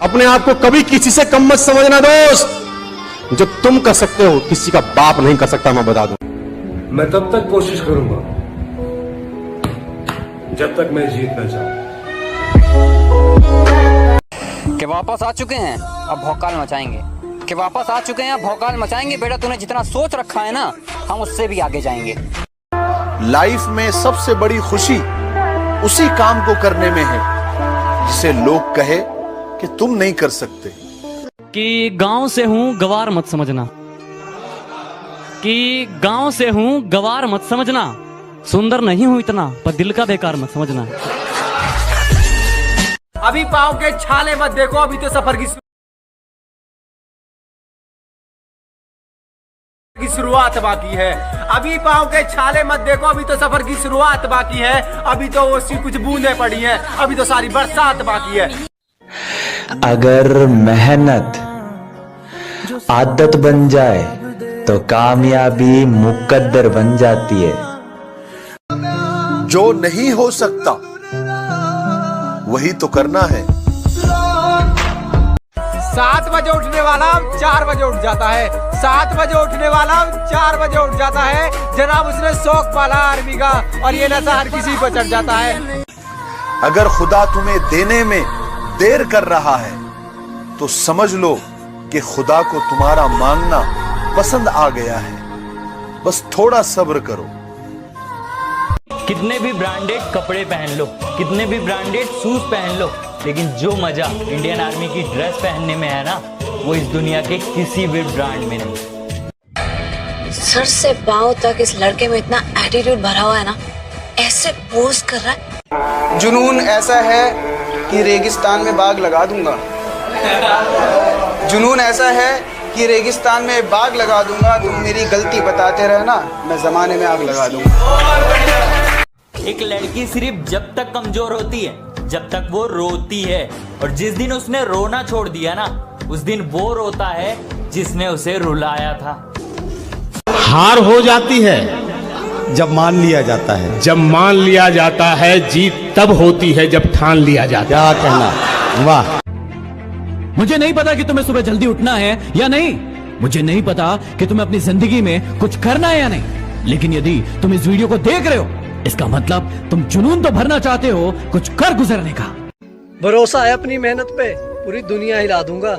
अपने आप को कभी किसी से कम मत समझना दोस्त। जो तुम कर सकते हो किसी का बाप नहीं कर सकता, मैं बता दूं। मैं तब तक कोशिश करूंगा जब तक मैं जीत न जाऊं। कि वापस आ चुके हैं अब भौकाल मचाएंगे, कि वापस आ चुके हैं अब भौकाल मचाएंगे। बेटा तूने जितना सोच रखा है ना, हम उससे भी आगे जाएंगे। लाइफ में सबसे बड़ी खुशी उसी काम को करने में है जिसे लोग कहे कि तुम नहीं कर सकते। कि गांव से हूं गवार मत समझना, कि गांव से हूं गवार मत समझना, सुंदर नहीं हूं इतना पर दिल का बेकार मत समझना। अभी पाँव के छाले मत देखो, अभी तो सफर की शुरुआत बाकी है। अभी पाँव के छाले मत देखो, अभी तो सफर की शुरुआत बाकी है। अभी तो वो कुछ बूंदें पड़ी हैं, अभी तो सारी बरसात बाकी है। अगर मेहनत आदत बन जाए तो कामयाबी मुकद्दर बन जाती है। जो नहीं हो सकता वही तो करना है। 7 बजे उठने वाला 4 बजे उठ जाता है, 7 बजे उठने वाला 4 बजे उठ जाता है। जनाब उसने शौक पाला आर्मी का, और ये नशा हर किसी पर चढ़ जाता है। अगर खुदा तुम्हें देने में देर कर रहा है तो समझ लो कि खुदा को तुम्हारा मांगना पसंद आ गया है। बस थोड़ा सब्र करो। कितने भी ब्रांडेड कपड़े पहन लो, कितने भी ब्रांडेड शूज पहन लो, लेकिन जो मजा इंडियन आर्मी की ड्रेस पहनने में है ना, वो इस दुनिया के किसी भी ब्रांड में नहीं। सर से पांव तक इस लड़के में इतना एटीट्यूड भरा हुआ है ना, ऐसे पोज कर रहा है। जुनून ऐसा है कि रेगिस्तान में बाग लगा दूंगा। जुनून ऐसा है कि रेगिस्तान में बाग लगा दूंगा। तुम मेरी गलती बताते रहना, मैं जमाने में आग लगा दूंगा। एक लड़की सिर्फ जब तक कमजोर होती है जब तक वो रोती है, और जिस दिन उसने रोना छोड़ दिया ना, उस दिन वो रोता है जिसने उसे रुलाया था। हार हो जाती है जब मान लिया जाता है, जब मान लिया जाता है। जीत तब होती है जब ठान लिया जाता है। क्या कहना। वाह। मुझे नहीं पता कि तुम्हें सुबह जल्दी उठना है या नहीं, मुझे नहीं पता कि तुम्हें अपनी जिंदगी में कुछ करना है या नहीं, लेकिन यदि तुम इस वीडियो को देख रहे हो, इसका मतलब तुम जुनून तो भरना चाहते हो कुछ कर गुजरने का। भरोसा है अपनी मेहनत पे, पूरी दुनिया हिला दूंगा।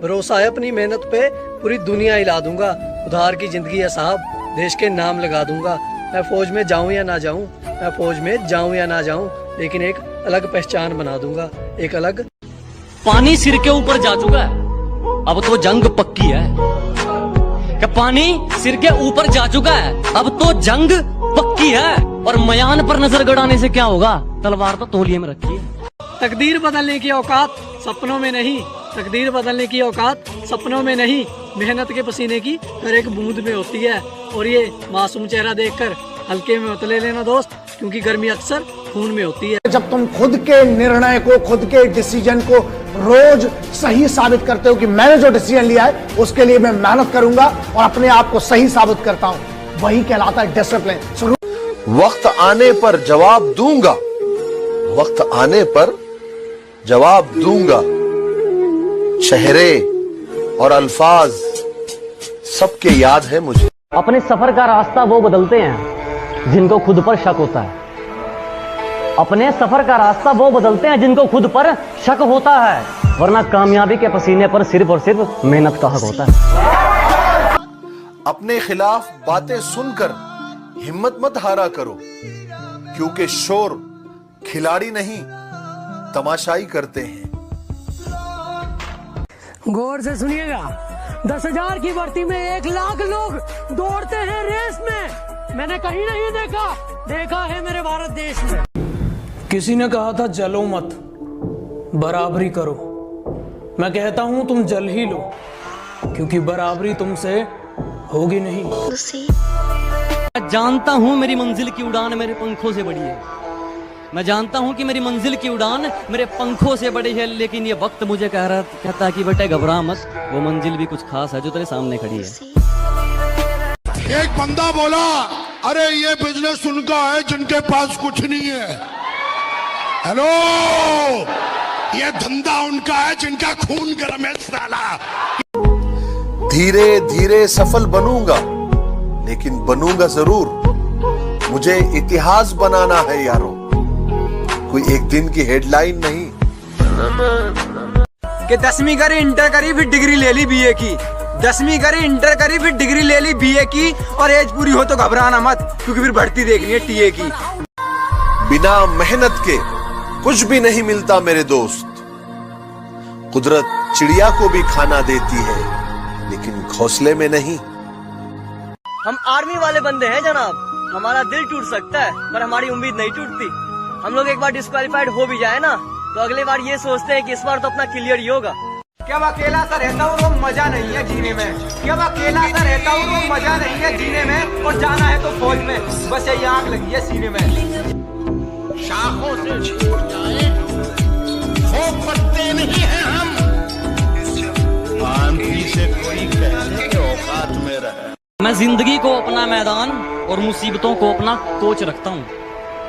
भरोसा है अपनी मेहनत पे, पूरी दुनिया हिला दूंगा। उधार की जिंदगी है साहब, देश के नाम लगा दूंगा। मैं फौज में जाऊं या ना जाऊं, मैं फौज में जाऊं या ना जाऊं, लेकिन एक अलग पहचान बना दूंगा, एक अलग। पानी सिर के ऊपर जा चुका है, अब तो जंग पक्की है। क्या पानी सिर के ऊपर जा चुका है, अब तो जंग पक्की है। और मयान पर नजर गड़ाने से क्या होगा, तलवार तो तौलिए में रखी है। तकदीर बदलने की औकात सपनों में नहीं, तकदीर बदलने की औकात सपनों में नहीं, मेहनत के पसीने की हर एक बूंद में होती है। और ये मासूम चेहरा देखकर हल्के में मत ले लेना दोस्त, क्योंकि गर्मी अक्सर खून में होती है। जब तुम खुद के निर्णय को, खुद के डिसीजन को रोज सही साबित करते हो कि मैंने जो डिसीजन लिया है उसके लिए मैं मेहनत करूंगा और अपने आप को सही साबित करता हूं, वही कहलाता है डिसिप्लिन। वक्त आने पर जवाब दूंगा, वक्त आने पर जवाब दूंगा। चेहरे और अल्फाज सबके याद है मुझे। अपने सफर का रास्ता वो बदलते हैं जिनको खुद पर शक होता है। अपने सफर का रास्ता वो बदलते हैं जिनको खुद पर शक होता है, वरना कामयाबी के पसीने पर सिर्फ और सिर्फ मेहनत का हक होता है। अपने खिलाफ बातें सुनकर हिम्मत मत हारा करो, क्योंकि शोर खिलाड़ी नहीं तमाशाई करते हैं। गौर से सुनिएगा, 10,000 की भर्ती में 1 लाख लोग दौड़ते हैं रेस में। मैंने कहीं नहीं देखा, देखा है मेरे भारत देश में। किसी ने कहा था जलो मत, बराबरी करो। मैं कहता हूं तुम जल ही लो, क्योंकि बराबरी तुमसे होगी नहीं। मैं जानता हूं मेरी मंजिल की उड़ान मेरे पंखों से बड़ी है, मैं जानता हूं कि मेरी मंजिल की उड़ान मेरे पंखों से बड़ी है, लेकिन ये वक्त मुझे कहता है कि बेटे घबरा मत, वो मंजिल भी कुछ खास है जो तेरे सामने खड़ी है। एक बंदा बोला, अरे ये बिजनेस उनका है जिनके पास कुछ नहीं है। हेलो, ये धंधा उनका है जिनका खून गर्म है साला। धीरे धीरे सफल बनूंगा, लेकिन बनूंगा जरूर। मुझे इतिहास बनाना है यारों, कोई एक दिन की हेडलाइन नहीं। कि 10वीं करी, इंटर करी, फिर डिग्री ले ली बीए की। 10वीं करी, इंटर करी, फिर डिग्री ले ली बीए की। और एज पूरी हो तो घबराना मत, क्योंकि फिर भर्ती देखनी है टीए की। बिना मेहनत के कुछ भी नहीं मिलता मेरे दोस्त। कुदरत चिड़िया को भी खाना देती है, लेकिन घोंसले में नहीं। हम आर्मी वाले बंदे हैं जनाब, हमारा दिल टूट सकता है पर हमारी उम्मीद नहीं टूटती। हम लोग एक बार डिस्क्वालीफाइड हो भी जाए ना, तो अगली बार ये सोचते हैं कि इस बार तो अपना क्लियर ही होगा। क्या अकेला सा रहता हूँ वो मजा नहीं है जीने में। क्या अकेला सा रहता हूँ वो मजा नहीं है जीने में। और जाना है तो फौज में, बस यही आग लगी है सीने में। शाखों से छूट जाए वो पत्ते नहीं है हम। आंधी से कोई कहने के औकात में रहे। मैं जिंदगी को अपना मैदान और मुसीबतों को अपना कोच रखता हूँ।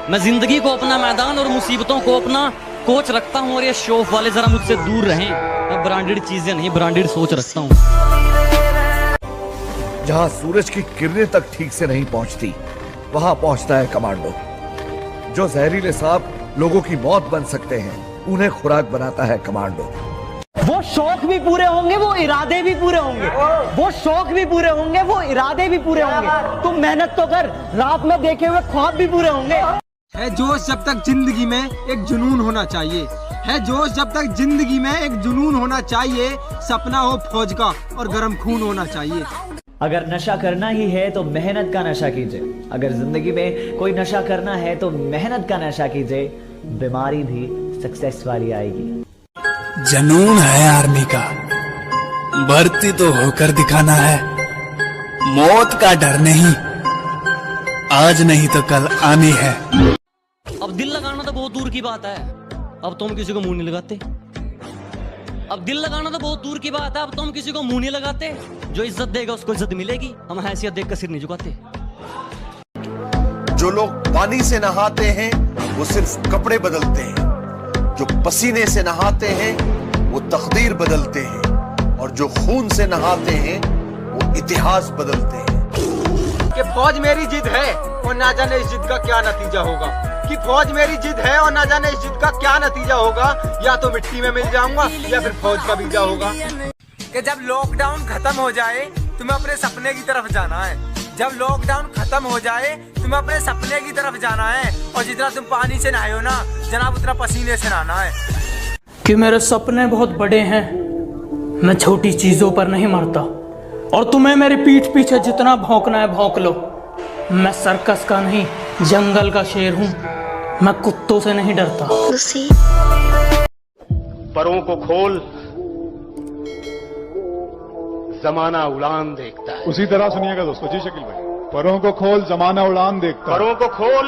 मैं जिंदगी को अपना मैदान और मुसीबतों को अपना कोच रखता हूँ। और ये शौक वाले जरा मुझसे दूर रहें। मैं ब्रांडेड चीजें नहीं, ब्रांडेड सोच रखता हूँ। जहाँ सूरज की किरणें तक ठीक से नहीं पहुँचती, वहाँ पहुँचता है कमांडो। जो जहरीले सांप लोगों की मौत बन सकते हैं, उन्हें खुराक बनाता है कमांडो। वो शौक भी पूरे होंगे, वो इरादे भी पूरे होंगे। वो शौक भी पूरे होंगे, वो इरादे भी पूरे होंगे। तुम मेहनत तो कर, रात में देखे हुए ख्वाब भी पूरे होंगे। है जोश जब तक जिंदगी में एक जुनून होना चाहिए। है जोश जब तक जिंदगी में एक जुनून होना चाहिए। सपना हो फौज का और गर्म खून होना चाहिए। अगर नशा करना ही है तो मेहनत का नशा कीजिए। अगर जिंदगी में कोई नशा करना है तो मेहनत का नशा कीजिए। बीमारी भी सक्सेस वाली आएगी। जनून है आर्मी का, भर्ती तो होकर दिखाना है। मौत का डर नहीं, आज नहीं तो कल आनी है। अब दिल लगाना तो बहुत दूर की बात है, अब तुम किसी को मुंह नहीं लगाते। अब दिल लगाना तो बहुत दूर की बात है, अब तुम किसी को मुंह नहीं लगाते। जो इज्जत देगा उसको इज्जत मिलेगी। हम हैसियत देख कर सिर नहीं झुकाते। जो लोग पानी से नहाते हैं वो सिर्फ कपड़े बदलते हैं। जो पसीने से नहाते हैं वो तकदीर बदलते हैं। और जो खून से नहाते हैं वो इतिहास बदलते हैं। कि फौज मेरी जिद है और ना जाने इस जिद का क्या नतीजा होगा। कि फौज मेरी जिद है और ना जाने इस जिद का क्या नतीजा होगा। या तो मिट्टी में मिल जाऊंगा या फिर फौज का वीजा होगा। कि जब लॉकडाउन खत्म हो जाए तुम्हें अपने सपने की तरफ जाना है। जब लॉकडाउन खत्म हो जाए तुम्हें अपने सपने की तरफ जाना है। और जितना तुम पानी से नहाए हो ना जनाब, उतना पसीने से नहाना है। कि मेरे सपने बहुत बड़े हैं, मैं छोटी चीजों पर नहीं मरता। और तुम्हें मेरी पीठ पीछे जितना भौंकना है भौंक लो। मैं सर्कस का नहीं, जंगल का शेर हूँ। मैं कुत्तों से नहीं डरता। परों को खोल, जमाना उड़ान देखता है। उसी तरह सुनिएगा दोस्तों। जी शकील भाई, परों को खोल, जमाना उड़ान देखता है। परों को खोल,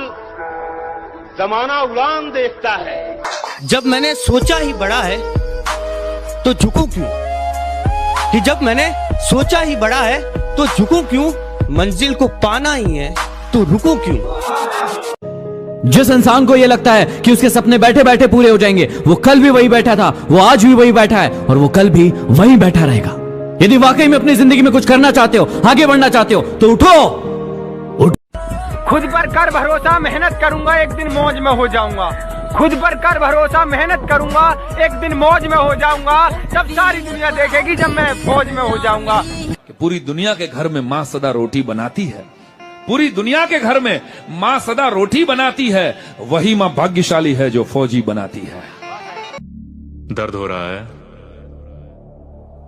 जमाना उड़ान देखता है। जब मैंने सोचा ही बड़ा है तो झुकूं क्यों? कि जब मैंने सोचा ही बड़ा है तो झुकूं क्यों? मंजिल को पाना ही है तो रुकूं क्यों? जिस इंसान को यह लगता है कि उसके सपने बैठे बैठे पूरे हो जाएंगे, वो कल भी वही बैठा था, वो आज भी वही बैठा है और वो कल भी वही बैठा रहेगा। यदि वाकई में अपनी जिंदगी में कुछ करना चाहते हो, आगे बढ़ना चाहते हो, तो उठो। खुद पर कर भरोसा, मेहनत करूंगा, एक दिन मौज में हो जाऊंगा। खुद पर कर भरोसा, मेहनत करूंगा, एक दिन मौज में हो जाऊंगा। तब सारी दुनिया देखेगी जब मैं फौज में हो जाऊंगा। पूरी दुनिया के घर में माँ सदा रोटी बनाती है। पूरी दुनिया के घर में माँ सदा रोटी बनाती है। वही माँ भाग्यशाली है जो फौजी बनाती है। दर्द हो रहा है,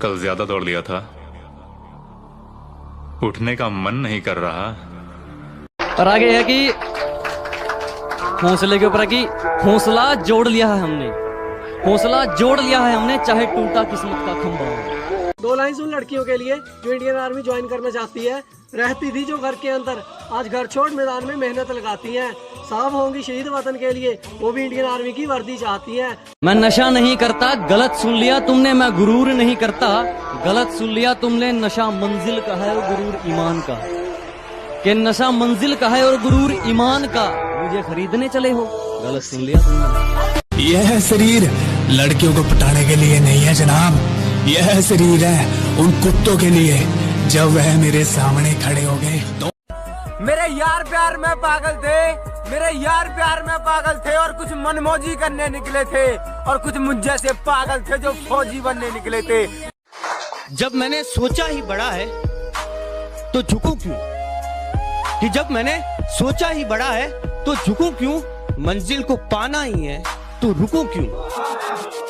कल ज्यादा दौड़ लिया था, उठने का मन नहीं कर रहा। और आगे है कि हौसले के ऊपर है कि हौसला जोड़ लिया है हमने। हौसला जोड़ लिया है हमने, चाहे टूटा किस्मत का खंभा हो। 2 लाइन उन लड़कियों के लिए जो इंडियन आर्मी ज्वाइन करना चाहती है। रहती थी जो घर के अंदर, आज घर छोड़ मैदान में मेहनत लगाती हैं। साफ होंगी शहीद वतन के लिए, वो भी इंडियन आर्मी की वर्दी चाहती हैं। मैं नशा नहीं करता, गलत सुन लिया तुमने। मैं गुरूर नहीं करता, गलत सुन लिया तुमने। नशा मंजिल का है और गुरूर ईमान का। कि नशा मंजिल का है और गुरूर ईमान का। मुझे खरीदने चले हो, गलत सुन लिया तुमने। यह शरीर लड़कियों को पटाने के लिए नहीं है जनाब, यह शरीर है उन कुत्तों के लिए। जब वह मेरे सामने खड़े हो गए तो मेरे यार प्यार में पागल थे, मेरे यार प्यार में पागल थे, और कुछ मनमौजी करने निकले थे, और कुछ मुझ जैसे पागल थे जो फौजी बनने निकले थे। जब मैंने सोचा ही बड़ा है तो झुकूं क्यों, कि जब मैंने सोचा ही बड़ा है तो झुकूं क्यों, मंजिल को पाना ही है तो रुकूं क्यों,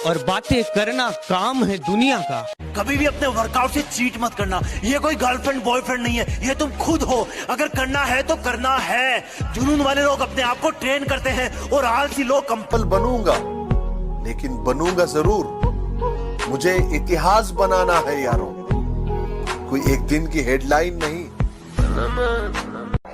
और बातें करना काम है दुनिया का। कभी भी अपने वर्कआउट से चीट मत करना, ये कोई गर्लफ्रेंड बॉयफ्रेंड नहीं है, ये तुम खुद हो। अगर करना है तो करना है। जुनून वाले लोग अपने आप को ट्रेन करते हैं और आलसी लोग कंपल बनूंगा, लेकिन बनूंगा जरूर। मुझे इतिहास बनाना है यारों, कोई एक दिन की हेडलाइन नहीं।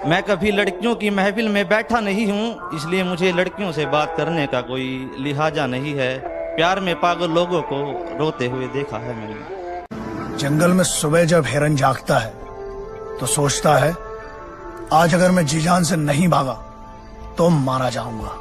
मैं कभी लड़कियों की महफिल में बैठा नहीं हूँ, इसलिए मुझे लड़कियों से बात करने का कोई लिहाजा नहीं है। प्यार में पागल लोगों को रोते हुए देखा है मैंने। जंगल में सुबह जब हिरन जागता है तो सोचता है आज अगर मैं जी जान से नहीं भागा तो मारा जाऊंगा।